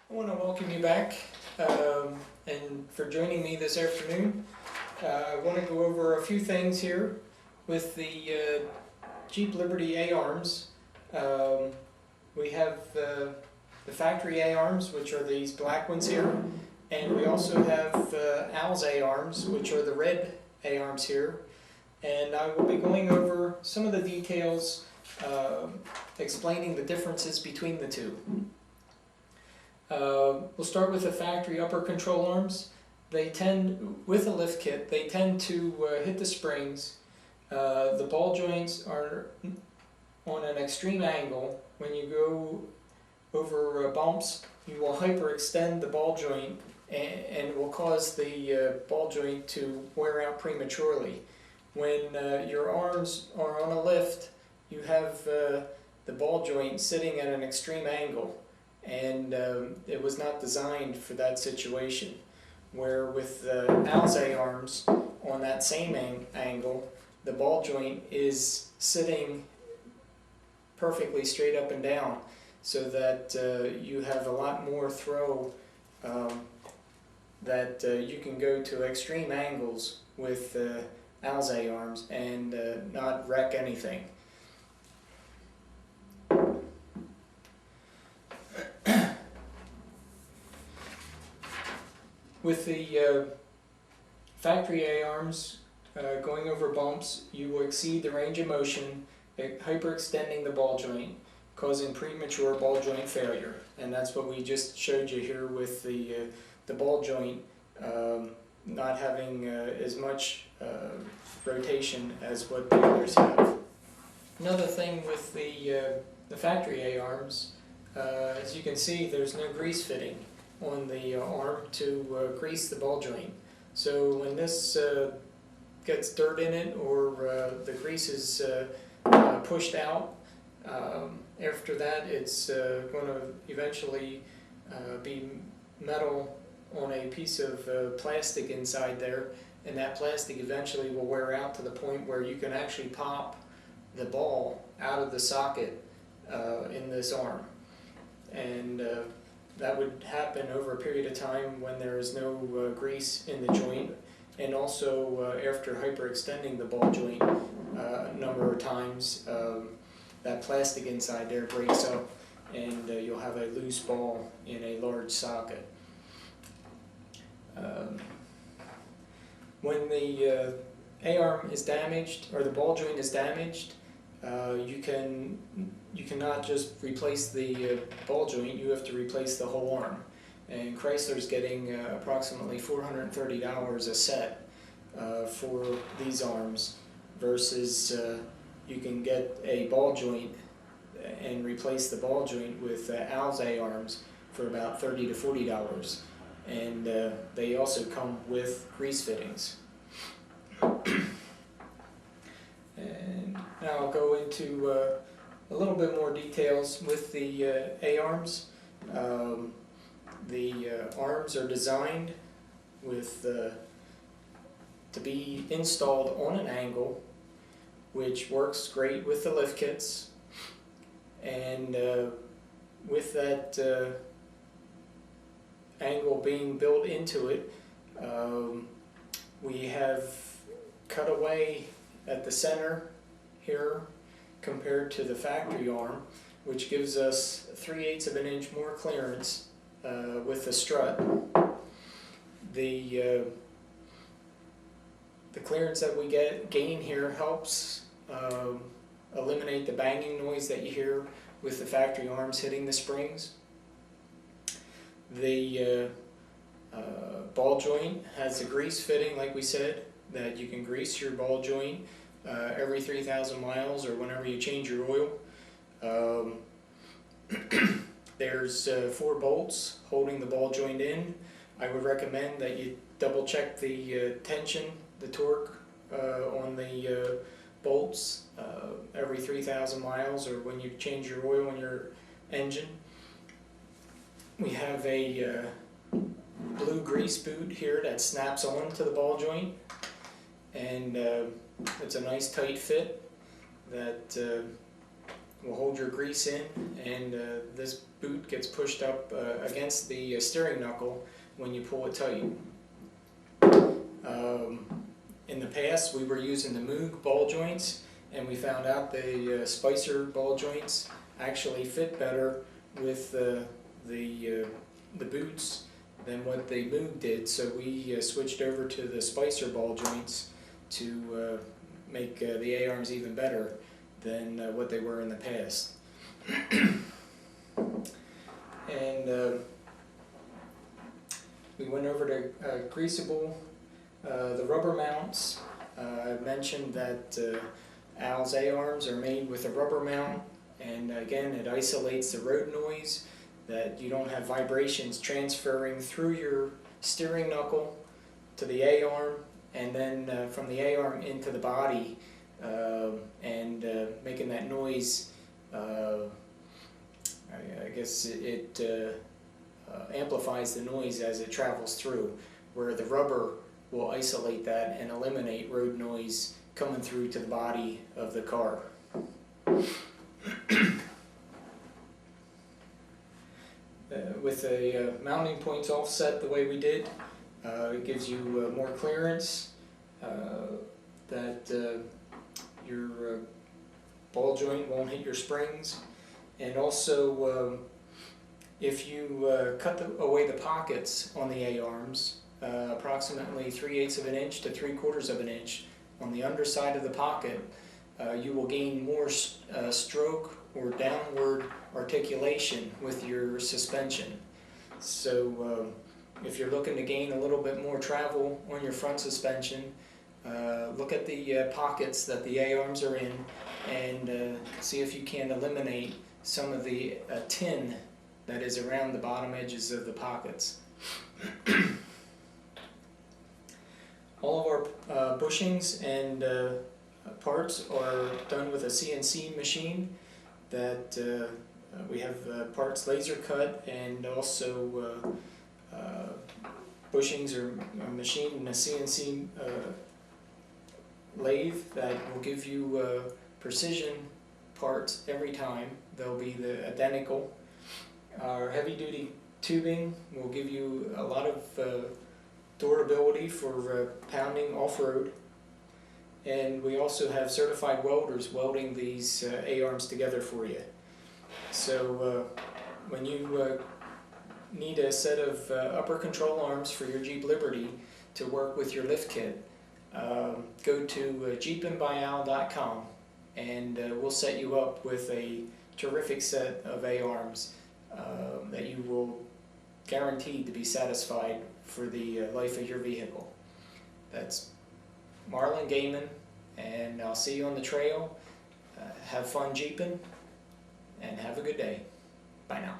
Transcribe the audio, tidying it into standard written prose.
I want to welcome you back and for joining me this afternoon. I want to go over a few things here with the Jeep Liberty A-arms. We have the factory A-arms, which are these black ones here, and we also have Al's A-arms, which are the red A-arms here. And I will be going over some of the details explaining the differences between the two. We'll start with the factory upper control arms. They tend, with a lift kit, they tend to hit the springs. The ball joints are on an extreme angle. When you go over bumps, you will hyperextend the ball joint and will cause the ball joint to wear out prematurely. When your arms are on a lift, you have the ball joint sitting at an extreme angle. And it was not designed for that situation, where with the Al's A-arms on that same angle, the ball joint is sitting perfectly straight up and down, so that you have a lot more throw, that you can go to extreme angles with Al's A-arms and not wreck anything. With the factory A-arms going over bumps, you will exceed the range of motion, hyperextending the ball joint, causing premature ball joint failure. And that's what we just showed you here with the ball joint not having as much rotation as what the others have. Another thing with the factory A-arms, as you can see, there's no grease fitting on the arm to grease the ball joint. So when this gets dirt in it, or the grease is pushed out, after that it's going to eventually be metal on a piece of plastic inside there, and that plastic eventually will wear out to the point where you can actually pop the ball out of the socket in this arm. And that would happen over a period of time when there is no grease in the joint, and also after hyperextending the ball joint a number of times, that plastic inside there breaks up and you'll have a loose ball in a large socket. When the A-arm is damaged, or the ball joint is damaged, you cannot just replace the ball joint, you have to replace the whole arm. And Chrysler's getting approximately $430 a set for these arms, versus you can get a ball joint and replace the ball joint with Al's A-arms for about $30 to $40. And they also come with grease fittings. And now I'll go into a little bit more details with the A-arms. The arms are designed with to be installed on an angle, which works great with the lift kits. And with that angle being built into it, we have cut away at the center here compared to the factory arm, which gives us 3/8 of an inch more clearance with the strut. The clearance that we gain here helps eliminate the banging noise that you hear with the factory arms hitting the springs. The ball joint has a grease fitting, like we said, that you can grease your ball joint every 3,000 miles or whenever you change your oil. There's 4 bolts holding the ball joint in. I would recommend that you double check the tension, the torque on the bolts every 3,000 miles or when you change your oil in your engine. We have a blue grease boot here that snaps on to the ball joint, and it's a nice tight fit that will hold your grease in, and this boot gets pushed up against the steering knuckle when you pull it tight. In the past we were using the Moog ball joints, and we found out the Spicer ball joints actually fit better with the boots than what the Moog did, so we switched over to the Spicer ball joints to make the A-arms even better than what they were in the past. And we went over to greasable. The rubber mounts, I mentioned that Al's A-arms are made with a rubber mount, and again it isolates the road noise, that you don't have vibrations transferring through your steering knuckle to the A-arm, and then from the A-arm into the body, and making that noise. I guess it amplifies the noise as it travels through, where the rubber will isolate that and eliminate road noise coming through to the body of the car. With the mounting points offset the way we did, it gives you more clearance, that your ball joint won't hit your springs, and also if you cut away the pockets on the A-arms, approximately 3/8 of an inch to 3/4 of an inch on the underside of the pocket, you will gain more stroke or downward articulation with your suspension. So if you're looking to gain a little bit more travel on your front suspension, look at the pockets that the A-arms are in, and see if you can eliminate some of the tin that is around the bottom edges of the pockets. All of our bushings and parts are done with a CNC machine that we have parts laser cut, and also bushings are machined in a CNC lathe that will give you precision parts every time. They'll be identical. Our heavy duty tubing will give you a lot of durability for pounding off-road, and we also have certified welders welding these A-arms together for you. So when you need a set of upper control arms for your Jeep Liberty to work with your lift kit, go to jeepandbyal.com, and we'll set you up with a terrific set of A-arms that you will guaranteed to be satisfied for the life of your vehicle. That's Marlon Gaiman, and I'll see you on the trail. Have fun Jeeping, and have a good day. Bye now.